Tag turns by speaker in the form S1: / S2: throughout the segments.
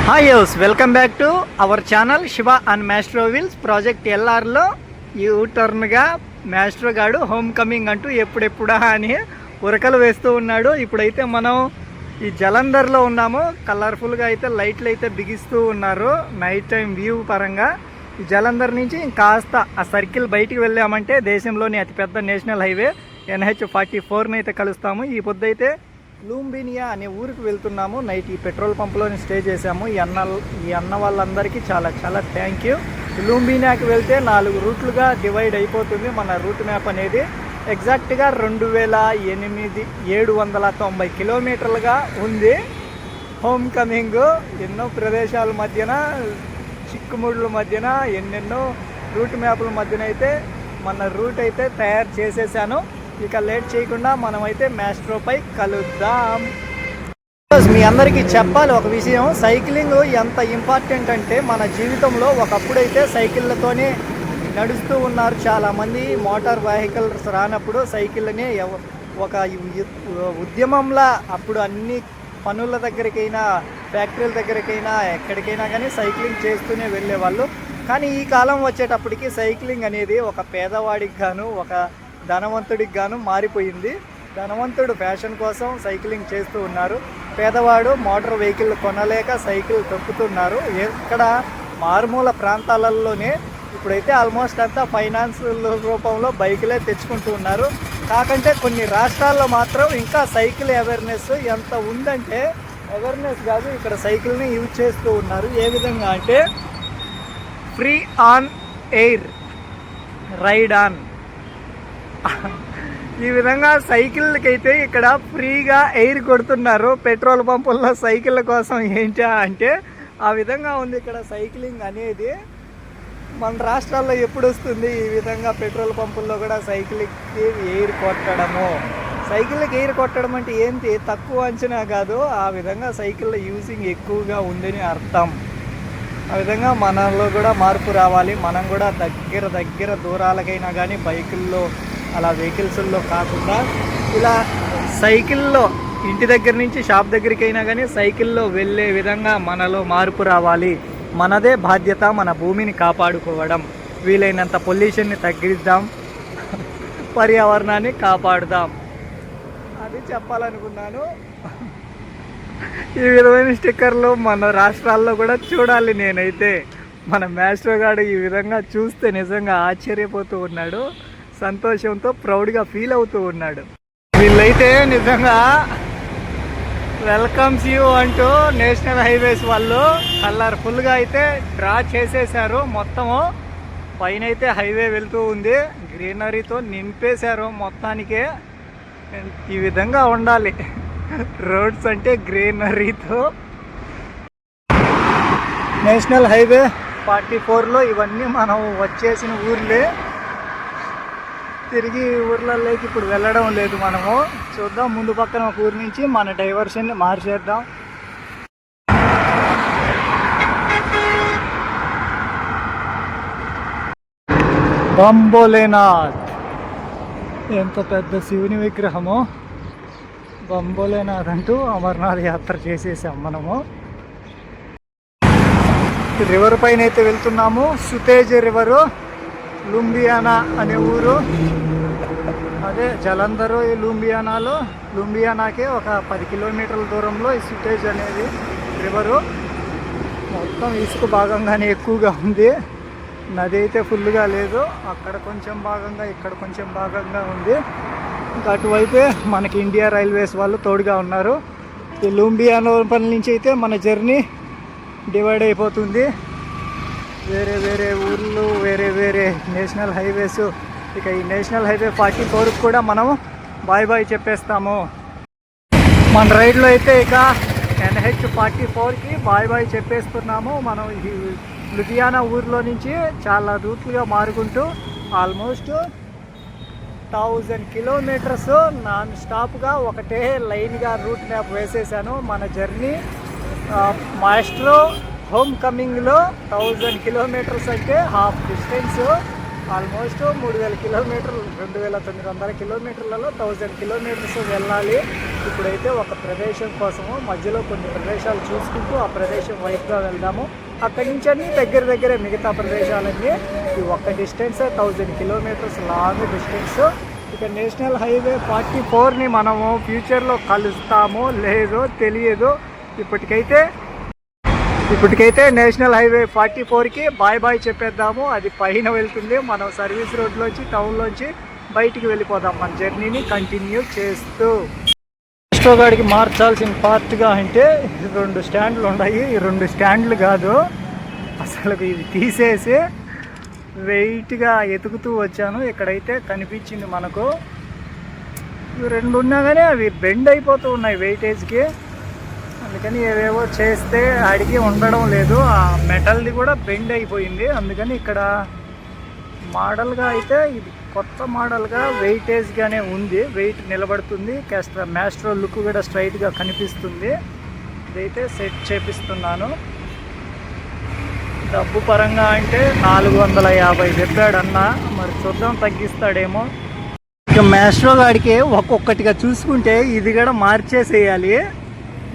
S1: Hi యోస్ welcome back to our channel Shiva and Maestro wheels. Project ఎల్ఆర్లో U టర్న్గా Maestro గాడు హోమ్ కమింగ్ అంటూ ఎప్పుడెప్పుడా అని ఉరకలు వేస్తూ ఉన్నాడు. ఇప్పుడైతే మనం ఈ జలంధర్లో ఉన్నాము. కలర్ఫుల్గా అయితే లైట్లు అయితే బిగిస్తూ ఉన్నారు నైట్ టైం వ్యూ పరంగా. ఈ జలంధర్ నుంచి కాస్త ఆ సర్కిల్ బయటికి వెళ్ళామంటే దేశంలోని అతిపెద్ద నేషనల్ హైవే NH-44ని అయితే కలుస్తాము. ఈ పొద్దు అయితే లూంబినియా అనే ఊరికి వెళ్తున్నాము. నైట్ ఈ పెట్రోల్ పంప్లోని స్టే చేసాము. ఈ అన్న వాళ్ళందరికీ చాలా చాలా థ్యాంక్ యూ. లూంబినియాకి వెళ్తే 4 రూట్లుగా డివైడ్ అయిపోతుంది మన రూట్ మ్యాప్ అనేది. ఎగ్జాక్ట్గా 2790 కిలోమీటర్లుగా ఉంది హోమ్ కమింగ్. ఎన్నో ప్రదేశాల మధ్యన, చిక్కుముళ్ళ మధ్యన, ఎన్నెన్నో రూట్ మ్యాప్ల మధ్యన అయితే మన రూట్ అయితే తయారు చేసేసాను. ఇక లేట్ చేయకుండా మనమైతే మ్యాస్ట్రోపై కలుద్దాం. మీ అందరికీ చెప్పాలి ఒక విషయం, సైక్లింగ్ ఎంత ఇంపార్టెంట్ అంటే మన జీవితంలో ఒకప్పుడైతే సైకిళ్ళతోనే నడుస్తూ ఉన్నారు చాలామంది. మోటార్ వెహికల్స్ రానప్పుడు సైకిళ్ళని ఒక ఉద్యమంలా అప్పుడు అన్ని పనుల దగ్గరికైనా, ఫ్యాక్టరీల దగ్గరికైనా, ఎక్కడికైనా కానీ సైక్లింగ్ చేస్తూనే వెళ్ళేవాళ్ళు. కానీ ఈ కాలం వచ్చేటప్పటికి సైక్లింగ్ అనేది ఒక పేదవాడికి గాను, ఒక ధనవంతుడికి గాను మారిపోయింది. ధనవంతుడు ఫ్యాషన్ కోసం సైక్లింగ్ చేస్తూ ఉన్నారు, పేదవాడు మోటార్ వెహికల్ కొనలేక సైకిల్ తొక్కుతున్నారు. ఎక్కడ మారుమూల ప్రాంతాలలోనే ఇప్పుడైతే ఆల్మోస్ట్ అంతా ఫైనాన్స్ రూపంలో బైకులే తెచ్చుకుంటూ ఉన్నారు. కాకంటే కొన్ని రాష్ట్రాల్లో మాత్రం ఇంకా సైకిల్ అవేర్నెస్ ఎంత ఉందంటే, అవేర్నెస్ కాదు, ఇక్కడ సైకిల్ని యూజ్ చేస్తూ ఉన్నారు. ఏ విధంగా అంటే free on air, ride on. ఈ విధంగా సైకిళ్ళకి అయితే ఇక్కడ ఫ్రీగా ఎయిర్ కొడుతున్నారు పెట్రోల్ పంపుల్లో సైకిళ్ళ కోసం. ఏంటా అంటే ఆ విధంగా ఉంది ఇక్కడ సైక్లింగ్ అనేది. మన రాష్ట్రాల్లో ఎప్పుడు వస్తుంది ఈ విధంగా పెట్రోల్ పంపుల్లో కూడా సైకిల్కి ఎయిర్ కొట్టడము? సైకిళ్ళకి ఎయిర్ కొట్టడం అంటే ఏంటి, తక్కువ అంచనా కాదు. ఆ విధంగా సైకిళ్ళ యూజింగ్ ఎక్కువగా ఉందని అర్థం. ఆ విధంగా మనలో కూడా మార్పు రావాలి. మనం కూడా దగ్గర దూరాలకైనా కానీ బైకుల్లో అలా వెహికల్స్లో కాకుండా ఇలా సైకిల్లో ఇంటి దగ్గర నుంచి షాప్ దగ్గరికైనా కానీ సైకిల్లో వెళ్ళే విధంగా మనలో మార్పు రావాలి. మనదే బాధ్యత మన భూమిని కాపాడుకోవడం. వీలైనంత పొల్యూషన్ని తగ్గిద్దాం, పర్యావరణాన్ని కాపాడుదాం, అది చెప్పాలనుకున్నాను. ఈ విధమైన స్టిక్కర్లు మన రాష్ట్రాల్లో కూడా చూడాలి. నేనైతే మన మ్యాస్ట్రో గాడు ఈ విధంగా చూస్తే నిజంగా ఆశ్చర్యపోతూ ఉన్నాడు, సంతోషంతో ప్రౌడ్గా ఫీల్ అవుతూ ఉన్నాడు. వీళ్ళైతే నిజంగా వెల్కమ్స్ యూ అంటూ నేషనల్ హైవేస్ వాళ్ళు కలర్ఫుల్గా అయితే డ్రా చేసేసారు. మొత్తము పైన అయితే హైవే వెళ్తూ ఉంది, గ్రీనరీతో నింపేశారు మొత్తానికే. ఈ విధంగా ఉండాలి రోడ్స్ అంటే, గ్రీనరీతో. నేషనల్ హైవే 44లో ఇవన్నీ మనం వచ్చేసిన ఊర్లే. తిరిగి ఊర్లలోకి ఇప్పుడు వెళ్ళడం లేదు మనము. చూద్దాం, ముందు పక్కన ఒక ఊరి నుంచి మన డైవర్షన్ని మార్చేద్దాం. బంబోలేనాథ్, ఎంత పెద్ద శివుని విగ్రహము. బంబోలేనాథ్ అంటూ అమర్నాథ్ యాత్ర చేసేసాం మనము. రివర్ పైన అయితే వెళ్తున్నాము. సుతేజ్ రివరు, లూంబియానా అనే ఊరు. అదే జలంధరు. ఈ లూంబియానాకే ఒక 10 కిలోమీటర్ల దూరంలో ఈ సుతేజ్ అనేది రివరు. మొత్తం ఇసుక భాగంగానే ఎక్కువగా ఉంది, నది అయితే ఫుల్గా లేదు. అక్కడ కొంచెం భాగంగా, ఇక్కడ కొంచెం భాగంగా ఉంది. ఇంకా అటువైపే మనకి ఇండియా రైల్వేస్ వాళ్ళు తోడుగా ఉన్నారు. ఈ లూంబియానా పని నుంచి అయితే మన జర్నీ డివైడ్ అయిపోతుంది. వేరే ఊర్లు, వేరే నేషనల్ హైవేస్. ఇక ఈ నేషనల్ హైవే 44కి కూడా మనం బాయ్ చెప్పేస్తాము. మన రైడ్లో అయితే ఇక NH-44కి బాయ్ చెప్పేస్తున్నాము. మనం ఈ లుధియానా ఊర్లో నుంచి చాలా రూట్లుగా మారుకుంటూ ఆల్మోస్ట్ 1000 కిలోమీటర్స్ నాన్ స్టాప్గా ఒకటే లైన్గా రూట్ మ్యాప్ వేసేసాను. మన జర్నీ మ్యాస్ట్రో హోమ్ కమింగ్లో 1000 కిలోమీటర్స్ అంటే హాఫ్ డిస్టెన్స్. ఆల్మోస్ట్ 3000 కిలోమీటర్లు, 2900 కిలోమీటర్లలో 1000 కిలోమీటర్స్ వెళ్ళాలి. ఇప్పుడైతే ఒక ప్రదేశం కోసము మధ్యలో కొన్ని ప్రదేశాలు చూసుకుంటూ ఆ ప్రదేశం వైపుగా వెళ్దాము. అక్కడి నుంచి అన్ని దగ్గరే మిగతా ప్రదేశాలన్నీ. ఈ ఒక్క డిస్టెన్స్ 1000 కిలోమీటర్స్ లాంగ్ డిస్టెన్స్. ఇక నేషనల్ హైవే 44ని మనము ఫ్యూచర్లో కలుస్తామో లేదో తెలియదు. ఇప్పటికైతే నేషనల్ హైవే 44కి బాయ్ చెప్పేద్దాము. అది పైన వెళ్తుంది. మనం సర్వీస్ రోడ్లోంచి టౌన్లోంచి బయటికి వెళ్ళిపోదాం మన జర్నీని కంటిన్యూ చేస్తూ. గాడికి మార్చాల్సిన పార్ట్గా అంటే 2 స్టాండ్లు ఉన్నాయి. ఈ 2 స్టాండ్లు కాదు, అసలు ఇవి తీసేసి వెయిట్గా ఎతుకుతూ వచ్చాను. ఇక్కడైతే కనిపించింది మనకు. ఇవి 2 ఉన్నా కానీ అవి బెండ్ అయిపోతూ ఉన్నాయి వెయిటేజ్కి. అందుకని ఏవేవో చేస్తే అడిగి ఉండడం లేదు. ఆ మెటల్ది కూడా బెండ్ అయిపోయింది. అందుకని ఇక్కడ మోడల్గా అయితే ఇది కొత్త మోడల్గా వెయిటేజ్గానే ఉంది. వెయిట్ నిలబడుతుంది. మ్యాస్ట్రో లుక్ కూడా స్ట్రైట్గా కనిపిస్తుంది. ఇదైతే సెట్ చేపిస్తున్నాను. డబ్బు పరంగా అంటే 450 చెప్పాడన్న. మరి చూద్దాం తగ్గిస్తాడేమో. ఇక మ్యాస్ట్రో గాడికి ఒక్కొక్కటిగా చూసుకుంటే ఇది కూడా మార్చేసేయాలి.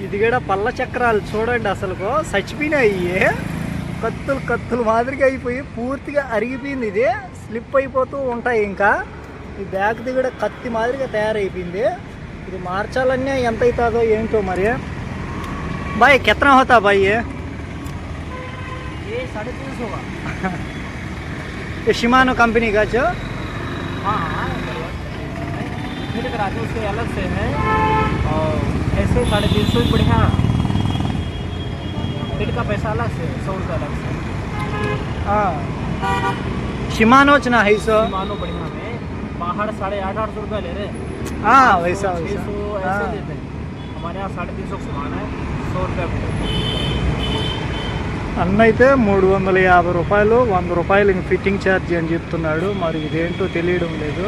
S1: ఇది కూడా పళ్ళ చక్రాలు చూడండి, అసలు చచ్చిపోయినాయి. కత్తులు మాదిరిగా అయిపోయి పూర్తిగా అరిగిపోయింది. ఇది స్లిప్ అయిపోతూ ఉంటాయి. ఇంకా ఈ బ్యాగ్ది కూడా కత్తి మాదిరిగా తయారైపోయింది. ఇది మార్చాలన్నా ఎంత అవుతుందో ఏంటో మరి. బాయ్ కిतना होता भाई ये 350 का. ये शिमानो कंपनी का जो फिर कराते उसके अलग से है और ऐसे 350 बढ़िया. फिर का पैसा अलग से 100 रुपये अलग से. हाँ शिमानो ना है सो शिमानो बढ़िया में बाहर 850 रुपये ले रहे. हाँ वैसा ऐसे देते हैं. हमारे यहाँ 350 सामान है 100 रुपये. అన్న అయితే 350 రూపాయలు, 100 రూపాయలు ఇంక ఫిట్టింగ్ ఛార్జ్ అని చెప్తున్నాడు. మరి ఇదేంటో తెలియడం లేదు.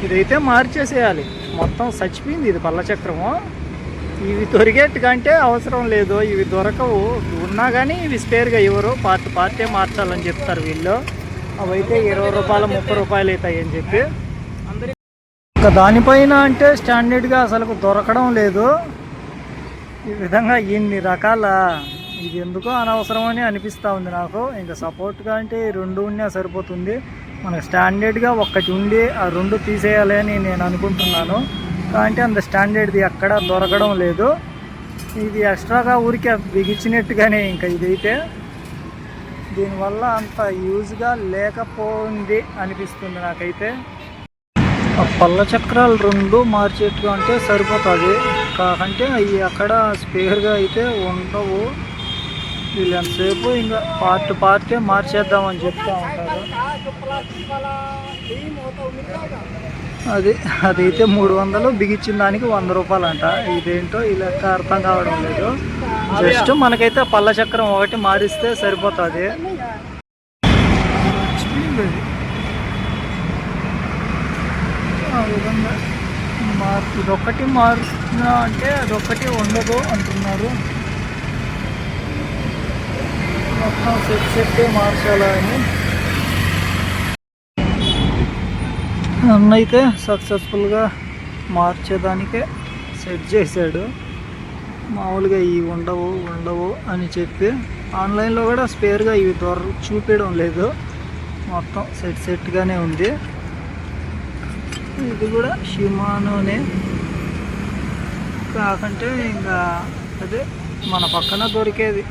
S1: ఇదైతే మార్చేసేయాలి. మొత్తం చచ్చిపోయింది ఇది పళ్ళ చక్రము. ఇవి దొరికేట్టుకంటే అవసరం లేదు. ఇవి దొరకవు. ఉన్నా కానీ ఇవి స్పేర్గా ఇవ్వరు. పార్టే మార్చాలని చెప్తారు వీళ్ళు. అవైతే 20 రూపాయలు 30 రూపాయలు అవుతాయి అని చెప్పి. ఇంకా దానిపైన అంటే స్టాండర్డ్గా అసలు దొరకడం లేదు. ఈ విధంగా ఇన్ని రకాల ఇది ఎందుకో అనవసరమని అనిపిస్తూ ఉంది నాకు. ఇంకా సపోర్ట్గా అంటే 2 ఉన్నా సరిపోతుంది. మనకు స్టాండర్డ్గా ఒక్కటి ఉండి ఆ 2 తీసేయాలి అని నేను అనుకుంటున్నాను. అంటే అంత స్టాండర్డ్ది ఎక్కడ దొరకడం లేదు. ఇది ఎక్స్ట్రాగా ఊరికే బిగించినట్టుగానే ఇంకా ఇదైతే దీనివల్ల అంత యూజ్గా లేకపోయింది అనిపిస్తుంది నాకైతే. ఆ పళ్ళ చక్రాలు 2 మార్చేట్టుగా అంటే సరిపోతుంది. కాకంటే అవి అక్కడ స్పేర్గా అయితే ఉండవు. వీళ్ళంతసేపు ఇంకా పార్టే మార్చేద్దామని చెప్తూ ఉంటారు. అదైతే 300 బిగించిన దానికి 100 రూపాయలు అంట. ఇదేంటో ఈ లెక్క అర్థం కావడం లేదు. జస్ట్ మనకైతే పళ్ళ చక్రం ఒకటి మారిస్తే సరిపోతుంది. ఆ విధంగా ఇదొక్కటి మారుతున్నా అంటే అదొక్కటి ఉండదు అంటున్నారు. మొత్తం సెట్ మార్చాలని అన్నైతే సక్సెస్ఫుల్గా మార్చేదానికే సెట్ చేశాడు. మామూలుగా ఇవి ఉండవు అని చెప్పి ఆన్లైన్లో కూడా స్పేర్గా ఇవి చూపించడం లేదు. మొత్తం సెట్గానే ఉంది. ఇది కూడా షిమానోనే. కాకంటే ఇంకా అదే మన పక్కన దొరికేది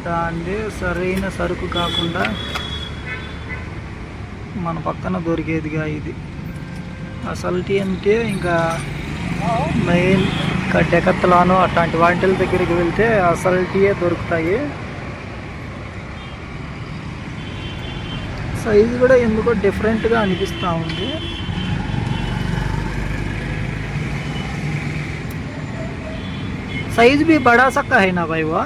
S1: దాన్ని సరైన సరుకు కాకుండా మన పక్కన దొరికేదిగా ఇది. అసల్టీ అంటే ఇంకా మెయిన్ డెకత్లాను అట్లాంటి వాటిల దగ్గరికి వెళ్తే అసల్టీయే దొరుకుతాయి. సైజు కూడా ఎందుకో డిఫరెంట్గా అనిపిస్తూ ఉంది. साइज भी बड़ा सा का है ना भाई वो.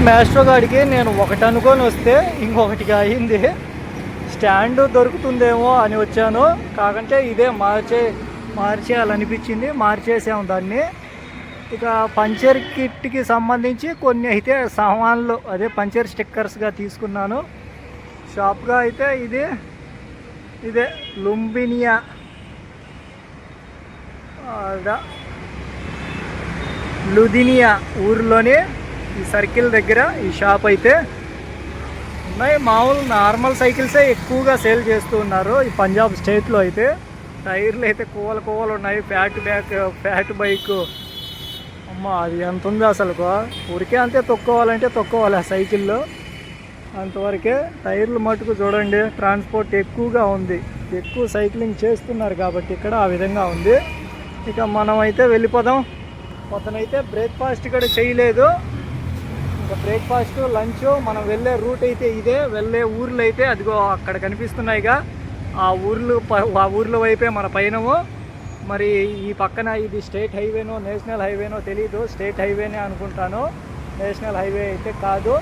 S1: మ్యాస్ట్రో గాడికి నేను ఒకటి అనుకొని వస్తే ఇంకొకటిగా అయింది. స్టాండ్ దొరుకుతుందేమో అని వచ్చాను. కాకంటే ఇదే మార్చేయాలనిపించింది, మార్చేసాము దాన్ని. ఇక పంచర్ కిట్కి సంబంధించి కొన్ని అయితే సామాన్లు అదే పంచర్ స్టిక్కర్స్గా తీసుకున్నాను. షాప్గా అయితే ఇదే లుంబినియా లుధినియా ఊరిలోని ఈ సర్కిల్ దగ్గర ఈ షాప్ అయితే ఉన్నాయి. మామూలు నార్మల్ సైకిల్సే ఎక్కువగా సేల్ చేస్తూ ఉన్నారు ఈ పంజాబ్ స్టేట్లో అయితే. టైర్లు అయితే కోవలు ఉన్నాయి. ఫ్యాట్ బైక్ అమ్మ అది ఎంత ఉంది అసలు, ఊరికే అంతే తొక్కోవాలి ఆ సైకిల్లో అంతవరకే. టైర్లు మటుకు చూడండి, ట్రాన్స్పోర్ట్ ఎక్కువగా ఉంది, ఎక్కువ సైక్లింగ్ చేస్తున్నారు కాబట్టి ఇక్కడ ఆ విధంగా ఉంది. ఇక మనం అయితే వెళ్ళిపోదాం. అతనైతే బ్రేక్ఫాస్ట్ కూడా చేయలేదు. ఇంకా బ్రేక్ఫాస్ట్ లంచ్ మనం వెళ్ళే రూట్ అయితే ఇదే. వెళ్ళే ఊర్లు అయితే అదిగో అక్కడ కనిపిస్తున్నాయిగా, ఆ ఊర్ల వైపే మన పయనము. మరి ఈ పక్కన ఇది స్టేట్ హైవేనో నేషనల్ హైవేనో తెలీదు, స్టేట్ హైవేనే అనుకుంటాను, నేషనల్ హైవే అయితే కాదు.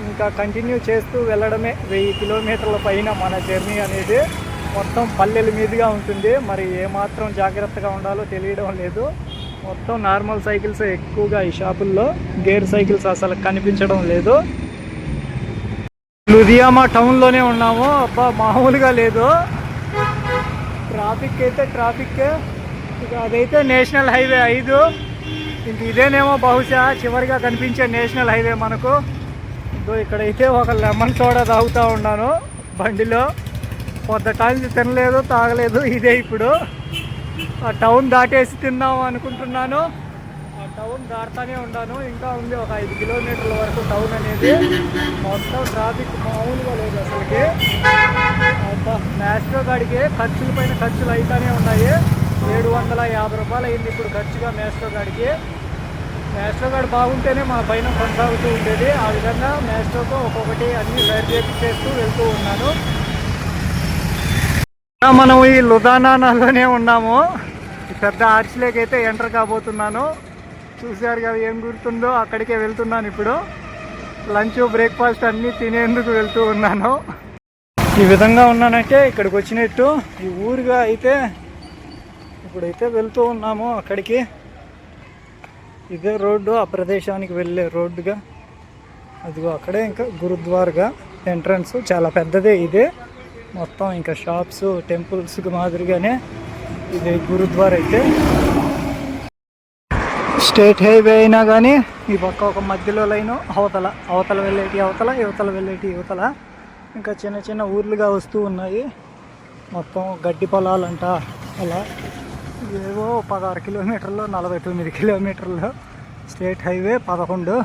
S1: ఇంకా కంటిన్యూ చేస్తూ వెళ్ళడమే. 1000 కిలోమీటర్ల పైన మన జర్నీ అనేది. మొత్తం పల్లెల మీదుగా ఉంటుంది. మరి ఏమాత్రం జాగ్రత్తగా ఉండాలో తెలియడం లేదు. మొత్తం నార్మల్ సైకిల్స్ ఎక్కువగా ఈ షాపుల్లో, గేర్ సైకిల్స్ అసలు కనిపించడం లేదు. లుధియానా టౌన్లోనే ఉన్నాము. అబ్బా మామూలుగా లేదు ట్రాఫిక్ అయితే. ఇక అదైతే నేషనల్ హైవే 5. ఇంక ఇదేనేమో బహుశా చివరిగా కనిపించే నేషనల్ హైవే మనకు. ఇక్కడైతే ఒక లెమన్ సోడా తాగుతూ ఉన్నాను బండిలో. పొద్దుటానికి తినలేదు, తాగలేదు. ఇదే ఇప్పుడు ఆ టౌన్ దాటేసి తిందాము అనుకుంటున్నాను. ఆ టౌన్ దాటుతానే ఉన్నాను. ఇంకా ఉంది ఒక 5 కిలోమీటర్ల వరకు టౌన్ అనేది. మొత్తం ట్రాఫిక్ మామూలుగా లేదు అసలుకి. మ్యాస్ట్రో గాడికి ఖర్చుల పైన ఖర్చులు అయితేనే ఉన్నాయి. 750 రూపాయలు అయింది ఇప్పుడు ఖర్చుగా మ్యాస్ట్రో గాడికి. మ్యాస్ట్రో గాడి బాగుంటేనే మన పైన కొనసాగుతూ ఉండేది. ఆ విధంగా మ్యాస్ట్రోతో ఒక్కొక్కటి అన్ని సైడ్ చేస్తూ వెళ్తూ ఉన్నాను. మనం ఈ లుధియానాలోనే ఉన్నాము. పెద్ద ఆర్చ్లోకి అయితే ఎంటర్ కాబోతున్నాను. చూశారు కదా ఏం గుర్తుందో, అక్కడికే వెళ్తున్నాను ఇప్పుడు. లంచ్ బ్రేక్ఫాస్ట్ అన్నీ తినేందుకు వెళ్తూ ఉన్నాను. ఈ విధంగా ఉన్నానంటే ఇక్కడికి వచ్చినట్టు. ఈ ఊరుగా అయితే ఇప్పుడైతే వెళ్తూ ఉన్నాము అక్కడికి. ఇదే రోడ్డు, ఆ ప్రదేశానికి వెళ్ళే రోడ్డుగా. అదిగో అక్కడే ఇంకా గురుద్వార్గా ఎంట్రన్స్ చాలా పెద్దదే ఇదే. మొత్తం ఇంకా షాప్స్, టెంపుల్స్ మాదిరిగానే ఇది గురుద్వార అయితే. స్టేట్ హైవే అయినా కానీ ఈ పక్క ఒక మధ్యలో లైను, అవతల వెళ్ళేటి అవతల, యువతల వెళ్ళేటి యువతల. ఇంకా చిన్న చిన్న ఊర్లుగా వస్తూ ఉన్నాయి. మొత్తం గడ్డి పొలాలంట. అలా ఏవో 16 కిలోమీటర్లు, 49 కిలోమీటర్లు. స్టేట్ హైవే 11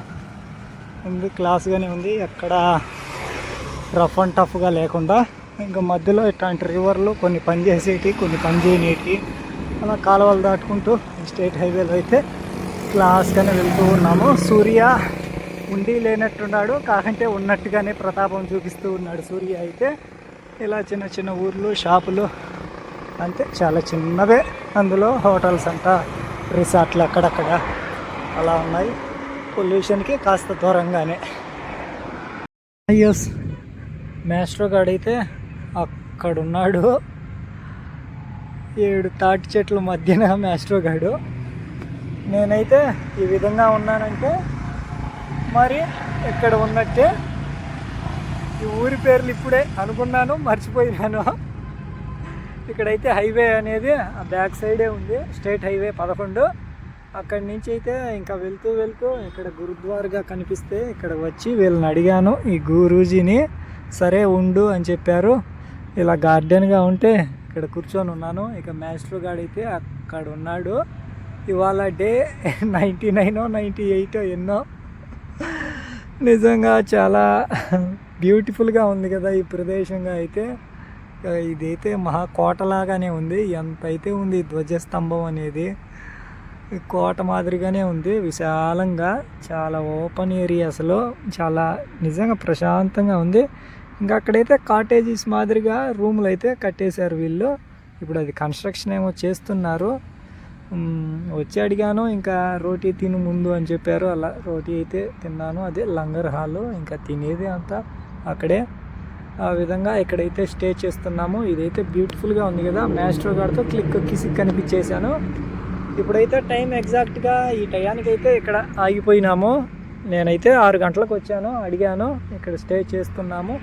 S1: ఉంది. క్లాస్గానే ఉంది, ఎక్కడ రఫ్ అండ్ టఫ్గా లేకుండా. ఇంకా మధ్యలో ఇట్లాంటి రివర్లు కొన్ని పని చేసేటి, కొన్ని పని చేయనేటి, అలా కాలువలు దాటుకుంటూ స్టేట్ హైవేలో అయితే క్లాస్గానే వెళ్తూ ఉన్నాము. సూర్య ఉండి లేనట్టున్నాడు, కాకంటే ఉన్నట్టుగానే ప్రతాపం చూపిస్తూ ఉన్నాడు సూర్య అయితే. ఇలా చిన్న చిన్న ఊర్లు, షాపులు అంతే, చాలా చిన్నవే. అందులో హోటల్స్ అంట, రిసార్ట్లు అక్కడక్కడ అలా ఉన్నాయి. పొల్యూషన్కి కాస్త దూరంగానే. Yes, Maestro గాడైతే అక్కడున్నాడు. 7 తాటి చెట్ల మధ్యన మ్యాస్ట్రో గాడు. నేనైతే ఈ విధంగా ఉన్నానంటే మరి ఎక్కడ ఉన్నట్టే. ఈ ఊరి పేర్లు ఇప్పుడే అనుకున్నాను, మర్చిపోయినాను. ఇక్కడైతే హైవే అనేది ఆ బ్యాక్ సైడే ఉంది, స్టేట్ హైవే 11. అక్కడి నుంచి అయితే ఇంకా వెళ్తూ ఇక్కడ గురుద్వారగా కనిపిస్తే ఇక్కడ వచ్చి వీళ్ళని అడిగాను, ఈ గురూజీని. సరే ఉండు అని చెప్పారు. ఇలా గార్డెన్గా ఉంటే ఇక్కడ కూర్చొని ఉన్నాను. ఇక మ్యాస్ట్రో గాడైతే అక్కడ ఉన్నాడు. ఇవాళ డే 99 98 ఎన్నో. నిజంగా చాలా బ్యూటిఫుల్గా ఉంది కదా ఈ ప్రదేశంగా అయితే. ఇదైతే మహాకోటలాగానే ఉంది. ఎంత అయితే ఉంది ధ్వజస్తంభం అనేది, కోట మాదిరిగానే ఉంది. విశాలంగా చాలా ఓపెన్ ఏరియాస్లో చాలా నిజంగా ప్రశాంతంగా ఉంది. ఇంకా అక్కడైతే కాటేజెస్ మాదిరిగా రూములు అయితే కట్టేశారు వీళ్ళు. ఇప్పుడు అది కన్స్ట్రక్షన్ ఏమో చేస్తున్నారు. వచ్చి అడిగాను, ఇంకా రోటీ తిను ముందు అని చెప్పారు. అలా రోటీ అయితే తిన్నాను. అదే లంగర్ హాలు. ఇంకా తినేది అంతా అక్కడే. ఆ విధంగా ఇక్కడైతే స్టే చేస్తున్నాము. ఇదైతే బ్యూటిఫుల్గా ఉంది కదా, మ్యాస్ట్రో గారితో క్లిక్ కిసిక్ కనిపించేశాను. ఇప్పుడైతే టైం ఎగ్జాక్ట్గా ఈ టయానికి అయితే ఇక్కడ ఆగిపోయినాము. నేనైతే 6 గంటలకు వచ్చాను, అడిగాను. ఇక్కడ స్టే చేస్తున్నాము.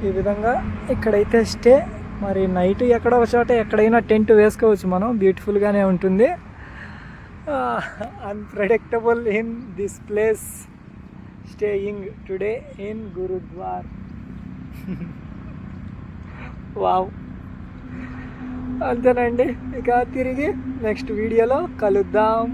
S1: ఈ విధంగా ఇక్కడైతే స్టే. మరి నైట్ ఎక్కడో ఒక చోట ఎక్కడైనా టెంట్ వేసుకోవచ్చు మనం, బ్యూటిఫుల్గానే ఉంటుంది. Unpredictable in this place, staying today in gurdwara. Wow, అంతేనండి. ఇక తిరిగి నెక్స్ట్ వీడియోలో కలుద్దాం.